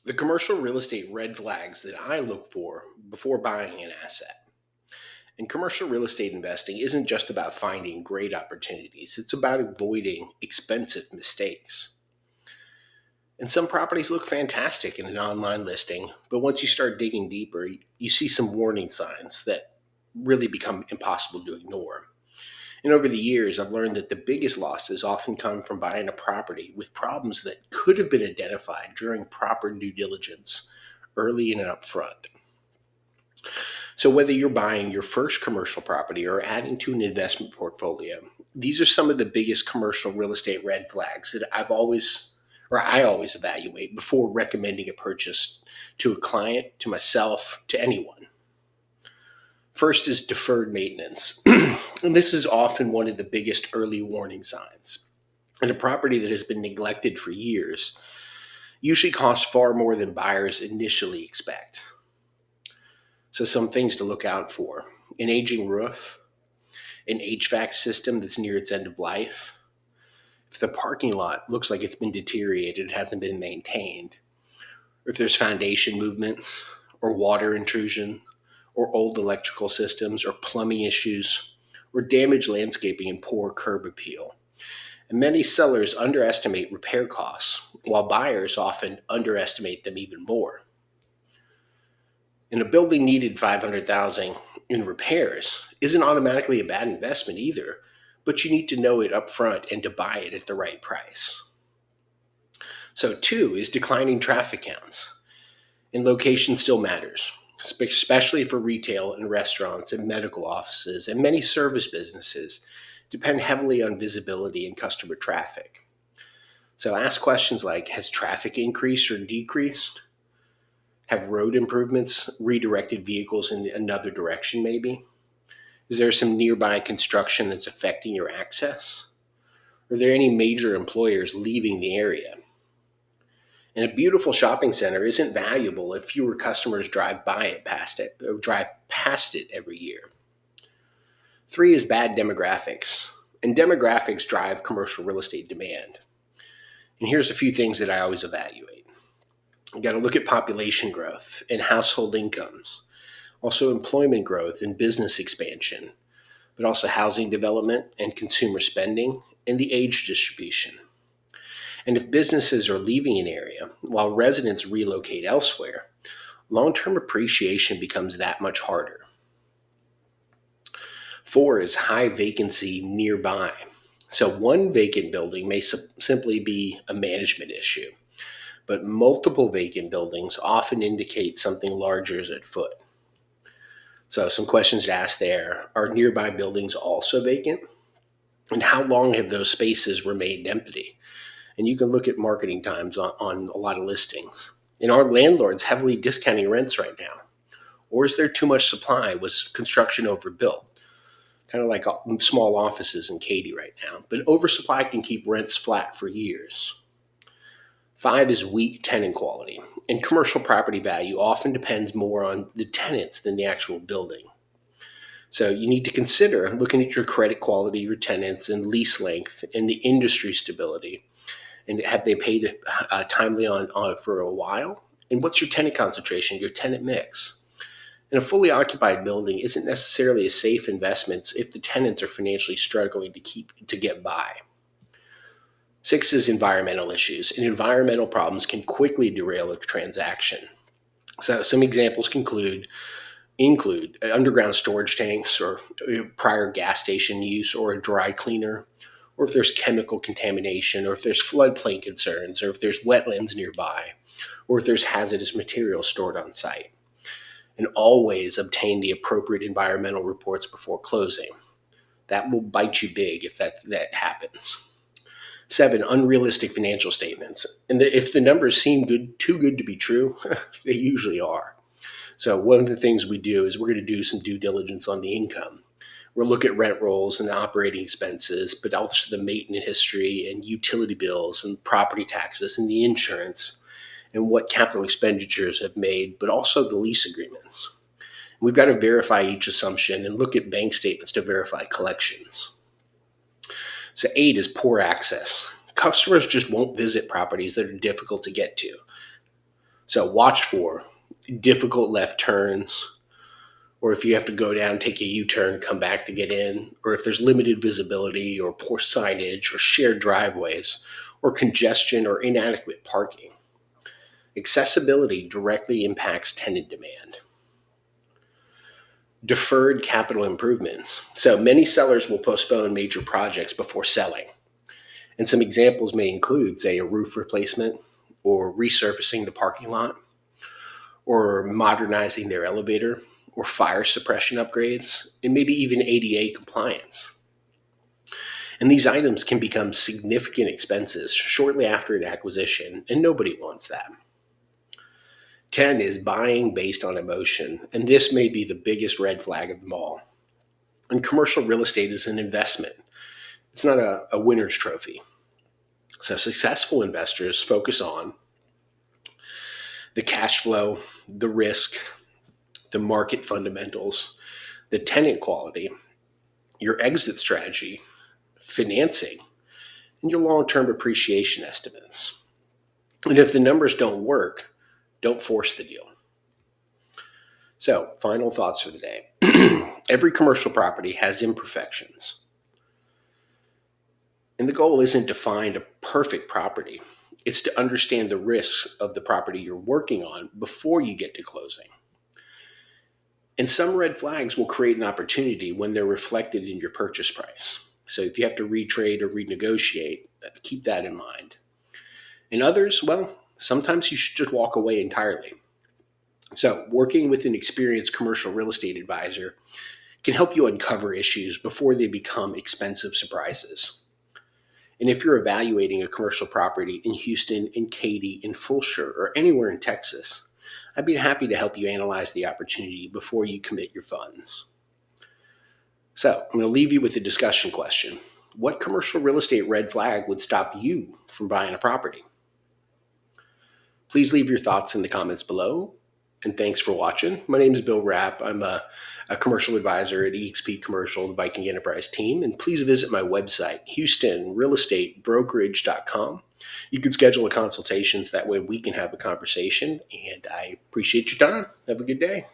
The commercial real estate red flags that I look for before buying an asset. And commercial real estate investing isn't just about finding great opportunities, it's about avoiding expensive mistakes. And some properties look fantastic in an online listing, but once you start digging deeper, you see some warning signs that really become impossible to ignore. And over the years, I've learned that the biggest losses often come from buying a property with problems that could have been identified during proper due diligence early and upfront. So, whether you're buying your first commercial property or adding to an investment portfolio, these are some of the biggest commercial real estate red flags that I always evaluate before recommending a purchase to a client, to myself, to anyone. First is deferred maintenance. And this is often one of the biggest early warning signs. And a property that has been neglected for years usually costs far more than buyers initially expect. So, some things to look out for: an aging roof, an HVAC system that's near its end of life, if the parking lot looks like it's been deteriorated, it hasn't been maintained, or if there's foundation movements, or water intrusion, or old electrical systems, or plumbing issues, or damaged landscaping and poor curb appeal. And many sellers underestimate repair costs, while buyers often underestimate them even more. And a building needed 500,000 in repairs isn't automatically a bad investment either, but you need to know it up front and to buy it at the right price. So, two is declining traffic counts. And location still matters, especially for retail and restaurants and medical offices, and many service businesses depend heavily on visibility and customer traffic. So ask questions like: has traffic increased or decreased? Have road improvements redirected vehicles in another direction maybe? Is there some nearby construction that's affecting your access? Are there any major employers leaving the area? And a beautiful shopping center isn't valuable if fewer customers drive past it every year. Three is bad demographics. And demographics drive commercial real estate demand. And here's a few things that I always evaluate. You got to look at population growth and household incomes, also employment growth and business expansion, but also housing development and consumer spending and the age distribution. And if businesses are leaving an area while residents relocate elsewhere, long-term appreciation becomes that much harder. Four is high vacancy nearby. So one vacant building may simply be a management issue, but multiple vacant buildings often indicate something larger is at foot. So some questions to ask there: are nearby buildings also vacant? And how long have those spaces remained empty? And you can look at marketing times on a lot of listings. And are landlords heavily discounting rents right now? Or is there too much supply? Was construction overbuilt? Kind of like small offices in Katy right now. But oversupply can keep rents flat for years. Five is weak tenant quality. And commercial property value often depends more on the tenants than the actual building. So you need to consider looking at your credit quality, your tenants, and lease length, and the industry stability. And have they paid timely on for a while? And what's your tenant concentration, your tenant mix? And a fully occupied building isn't necessarily a safe investment if the tenants are financially struggling to get by. Six is environmental issues, and environmental problems can quickly derail a transaction. So some examples include underground storage tanks, or prior gas station use, or a dry cleaner, or if there's chemical contamination, or if there's floodplain concerns, or if there's wetlands nearby, or if there's hazardous materials stored on site. And always obtain the appropriate environmental reports before closing. That will bite you big if that happens. Seven, unrealistic financial statements. And if the numbers seem too good to be true, they usually are. So one of the things we do is we're going to do some due diligence on the income. We'll look at rent rolls and operating expenses, but also the maintenance history and utility bills and property taxes and the insurance and what capital expenditures have made, but also the lease agreements. We've got to verify each assumption and look at bank statements to verify collections. So eight is poor access. Customers just won't visit properties that are difficult to get to. So watch for difficult left turns, or if you have to go down, take a U-turn, come back to get in, or if there's limited visibility or poor signage or shared driveways or congestion or inadequate parking. Accessibility directly impacts tenant demand. Deferred capital improvements. So many sellers will postpone major projects before selling. And some examples may include, say, a roof replacement or resurfacing the parking lot or modernizing their elevator or fire suppression upgrades and maybe even ADA compliance. And these items can become significant expenses shortly after an acquisition, and nobody wants that. 10 is buying based on emotion, and this may be the biggest red flag of them all. And commercial real estate is an investment. It's not a winner's trophy. So successful investors focus on the cash flow, the risk, the market fundamentals, the tenant quality, your exit strategy, financing, and your long-term appreciation estimates. And if the numbers don't work, don't force the deal. So, final thoughts for the day. Every commercial property has imperfections. And the goal isn't to find a perfect property. It's to understand the risks of the property you're working on before you get to closing. And some red flags will create an opportunity when they're reflected in your purchase price. So if you have to retrade or renegotiate, keep that in mind. And others, well, sometimes you should just walk away entirely. So working with an experienced commercial real estate advisor can help you uncover issues before they become expensive surprises. And if you're evaluating a commercial property in Houston, in Katy, in Fulshire, or anywhere in Texas, I'd be happy to help you analyze the opportunity before you commit your funds. So I'm going to leave you with a discussion question. What commercial real estate red flag would stop you from buying a property? Please leave your thoughts in the comments below. And thanks for watching. My name is Bill Rapp. I'm a commercial advisor at eXp Commercial and Viking Enterprise Team. And please visit my website, HoustonRealEstateBrokerage.com. You can schedule a consultation so that way we can have a conversation. And I appreciate your time. Have a good day.